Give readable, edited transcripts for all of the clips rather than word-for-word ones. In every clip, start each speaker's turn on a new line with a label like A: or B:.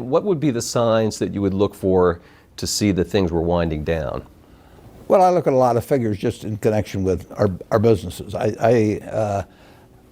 A: what would be the signs that you would look for to see that things were winding down?
B: Well, I look at a lot of figures just in connection with our businesses. I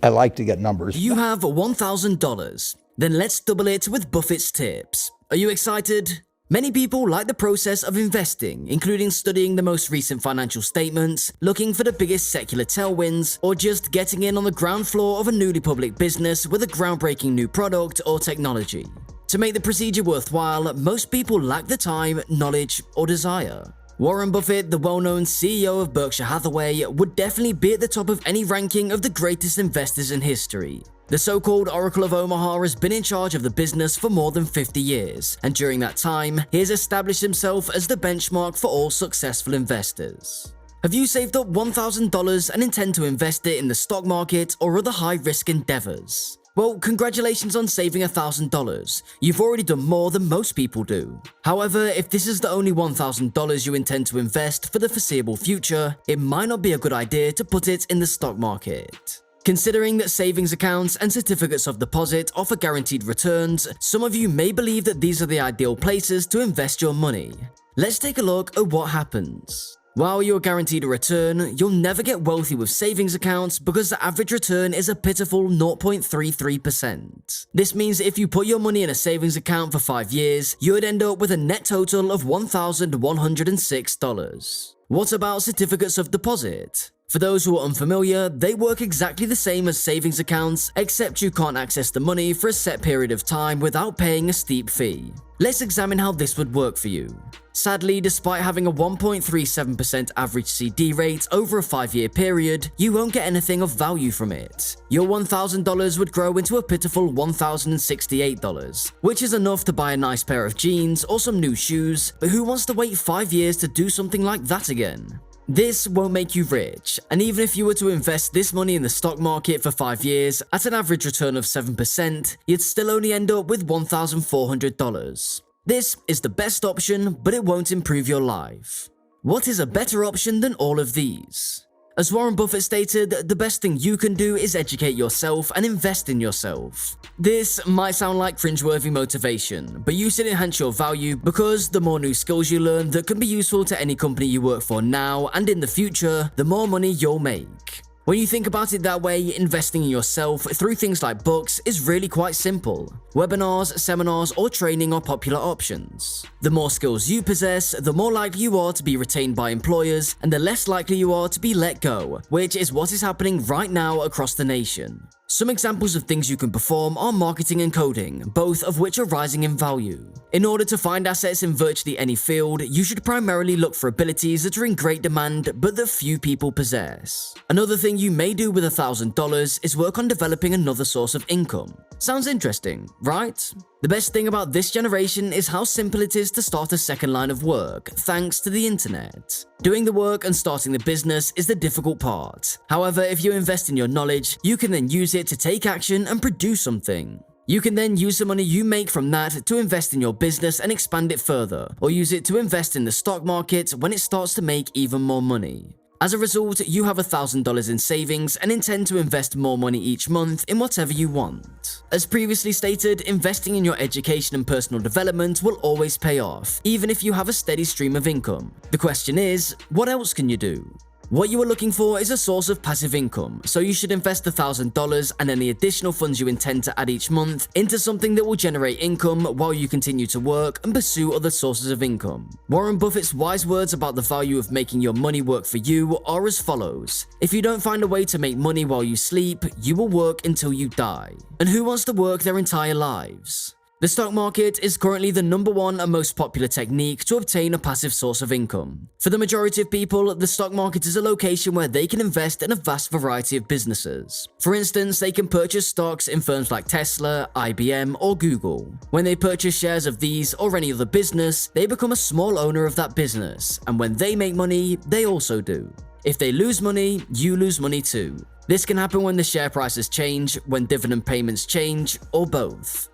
B: like to get numbers.
C: You have $1,000. Then let's double it with Buffett's tips. Are you excited? Many people like the process of investing, including studying the most recent financial statements, looking for the biggest secular tailwinds, or just getting in on the ground floor of a newly public business with a groundbreaking new product or technology. To make the procedure worthwhile, most people lack the time, knowledge, or desire. Warren Buffett, the well-known CEO of Berkshire Hathaway, would definitely be at the top of any ranking of the greatest investors in history. The so-called Oracle of Omaha has been in charge of the business for more than 50 years, and during that time, he has established himself as the benchmark for all successful investors. Have you saved up $1,000 and intend to invest it in the stock market or other high-risk endeavors? Well, congratulations on saving $1,000. You've already done more than most people do. However, if this is the only $1,000 you intend to invest for the foreseeable future, it might not be a good idea to put it in the stock market. Considering that savings accounts and certificates of deposit offer guaranteed returns, some of you may believe that these are the ideal places to invest your money. Let's take a look at what happens. While you're guaranteed a return, you'll never get wealthy with savings accounts because the average return is a pitiful 0.33%. This means if you put your money in a savings account for 5 years, you would end up with a net total of $1,106. What about certificates of deposit? For those who are unfamiliar, they work exactly the same as savings accounts, except you can't access the money for a set period of time without paying a steep fee. Let's examine how this would work for you. Sadly, despite having a 1.37% average CD rate over a 5-year period, you won't get anything of value from it. Your $1,000 would grow into a pitiful $1,068, which is enough to buy a nice pair of jeans or some new shoes, but who wants to wait 5 years to do something like that again? This won't make you rich, and even if you were to invest this money in the stock market for 5 years at an average return of 7%, you'd still only end up with $1,400. This is the best option, but it won't improve your life. What is a better option than all of these? As Warren Buffett stated, the best thing you can do is educate yourself and invest in yourself. This might sound like cringeworthy motivation, but use it to enhance your value because the more new skills you learn that can be useful to any company you work for now and in the future, the more money you'll make. When you think about it that way, investing in yourself through things like books is really quite simple. Webinars, seminars, or training are popular options. The more skills you possess, the more likely you are to be retained by employers, and the less likely you are to be let go, which is what is happening right now across the nation. Some examples of things you can perform are marketing and coding, both of which are rising in value. In order to find assets in virtually any field, you should primarily look for abilities that are in great demand but that few people possess. Another thing you may do with $1,000 is work on developing another source of income. Sounds interesting, right? The best thing about this generation is how simple it is to start a second line of work, thanks to the internet. Doing the work and starting the business is the difficult part. However, if you invest in your knowledge, you can then use it to take action and produce something. You can then use the money you make from that to invest in your business and expand it further, or use it to invest in the stock market when it starts to make even more money. As a result, you have $1,000 in savings and intend to invest more money each month in whatever you want. As previously stated, investing in your education and personal development will always pay off, even if you have a steady stream of income. The question is, what else can you do? What you are looking for is a source of passive income, so you should invest $1,000 and any additional funds you intend to add each month into something that will generate income while you continue to work and pursue other sources of income. Warren Buffett's wise words about the value of making your money work for you are as follows: if you don't find a way to make money while you sleep, you will work until you die. And who wants to work their entire lives? The stock market is currently the #1 and most popular technique to obtain a passive source of income. For the majority of people, the stock market is a location where they can invest in a vast variety of businesses. For instance, they can purchase stocks in firms like Tesla, IBM, or Google. When they purchase shares of these or any other business, they become a small owner of that business, and when they make money, they also do. If they lose money, you lose money too. This can happen when the share prices change, when dividend payments change, or both.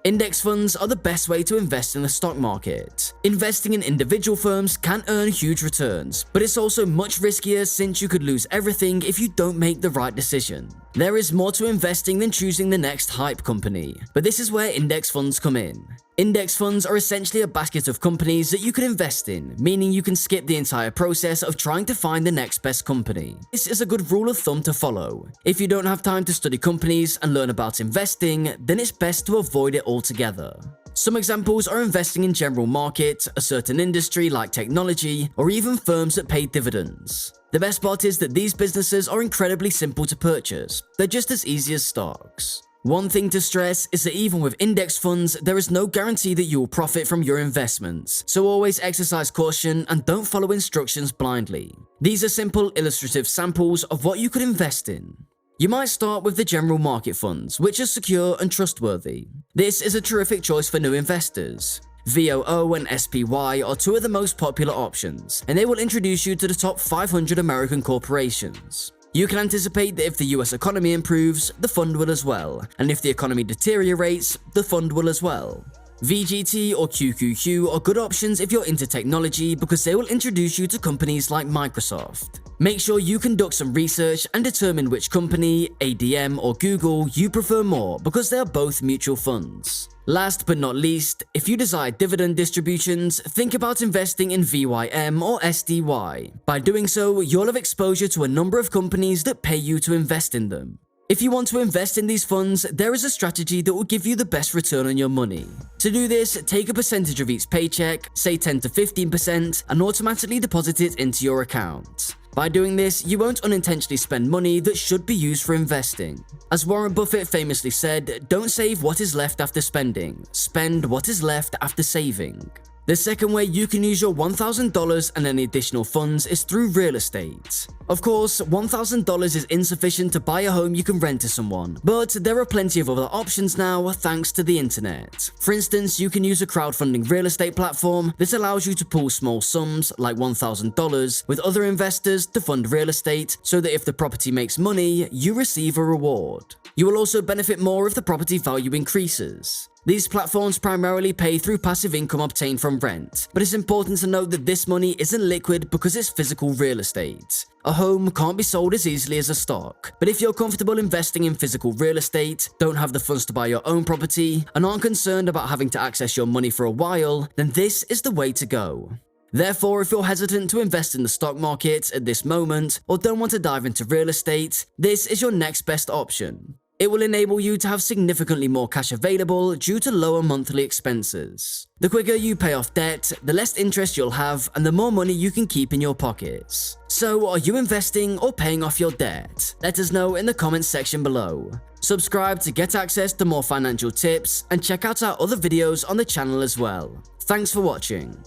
C: Index funds are the best way to invest in the stock market. Investing in individual firms can earn huge returns, but it's also much riskier since you could lose everything if you don't make the right decision. There is more to investing than choosing the next hype company, but this is where index funds come in. Index funds are essentially a basket of companies that you can invest in, meaning you can skip the entire process of trying to find the next best company. This is a good rule of thumb to follow. If you don't have time to study companies and learn about investing, then it's best to avoid it altogether. Some examples are investing in general market, a certain industry like technology, or even firms that pay dividends. The best part is that these businesses are incredibly simple to purchase. They're just as easy as stocks. One thing to stress is that even with index funds, there is no guarantee that you will profit from your investments, so always exercise caution and don't follow instructions blindly. These are simple illustrative samples of what you could invest in. You might start with the general market funds, which are secure and trustworthy. This is a terrific choice for new investors. VOO and SPY are two of the most popular options, and they will introduce you to the top 500 American corporations. You can anticipate that if the US economy improves, the fund will as well, and if the economy deteriorates, the fund will as well. VGT or QQQ are good options if you're into technology because they will introduce you to companies like Microsoft. Make sure you conduct some research and determine which company, ADM or Google, you prefer more because they are both mutual funds. Last but not least, if you desire dividend distributions, think about investing in VYM or SDY. By doing so, you'll have exposure to a number of companies that pay you to invest in them. If you want to invest in these funds, there is a strategy that will give you the best return on your money. To do this, take a percentage of each paycheck, say 10 to 15%, and automatically deposit it into your account. By doing this, you won't unintentionally spend money that should be used for investing. As Warren Buffett famously said, don't save what is left after spending, spend what is left after saving. The second way you can use your $1,000 and any additional funds is through real estate. Of course, $1,000 is insufficient to buy a home you can rent to someone, but there are plenty of other options now thanks to the internet. For instance, you can use a crowdfunding real estate platform that allows you to pool small sums, like $1,000, with other investors to fund real estate so that if the property makes money, you receive a reward. You will also benefit more if the property value increases. These platforms primarily pay through passive income obtained from rent, but it's important to note that this money isn't liquid because it's physical real estate. A home can't be sold as easily as a stock, but if you're comfortable investing in physical real estate, don't have the funds to buy your own property, and aren't concerned about having to access your money for a while, then this is the way to go. Therefore, if you're hesitant to invest in the stock market at this moment, or don't want to dive into real estate, this is your next best option. It will enable you to have significantly more cash available due to lower monthly expenses. The quicker you pay off debt, the less interest you'll have and the more money you can keep in your pockets. So, are you investing or paying off your debt? Let us know in the comments section below. Subscribe to get access to more financial tips and check out our other videos on the channel as well. Thanks for watching.